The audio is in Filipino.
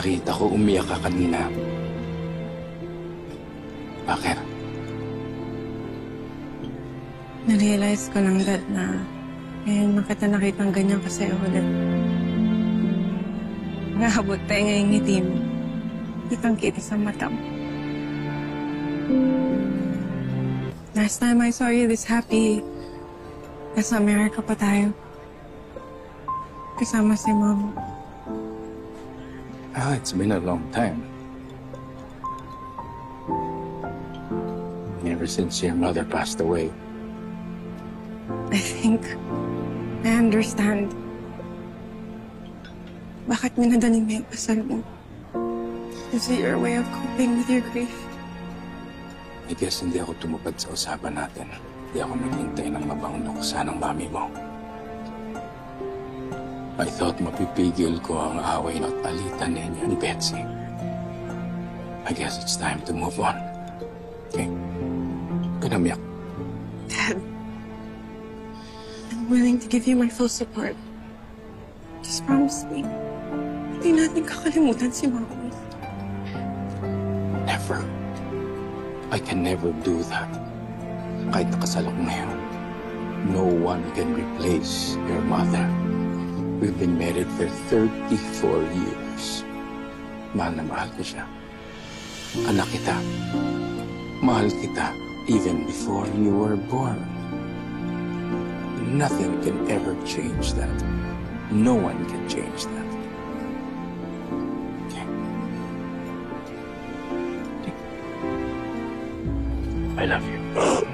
Nakita ko umiyak ka kanina. Bakit? Na-realize ko lang, Dad, na ngayon man kita nakitang ganyan kasi ulit. Nahabot tayo ngayong ngiti mo. Kitang-kita sa mata mo. Last time I saw you this happy, nasa America pa tayo. Kasama si Mom. Ah, it's been a long time. Ever since your mother passed away. I think I understand. Bakit minadaling mo yung kasal mo? Is it your way of coping with your grief? I guess hindi ako tumupad sa usapan natin. Hindi ako naghintay ng mabang lukusan ng mami mo. I thought mapipigil ko ang away at alitan ninyo ni Betsy. I guess it's time to move on. Okay? Pinamiyak. Dad, I'm willing to give you my full support. Just promise me, hindi natin kakalimutan si Mami. Never. I can never do that. Kahit nakasal ako ngayon, no one can replace your mother. We've been married for 34 years. Mahal na mahal ko siya. Anak kita. Mahal kita even before you were born. Nothing can ever change that. No one can change that. Okay. I love you.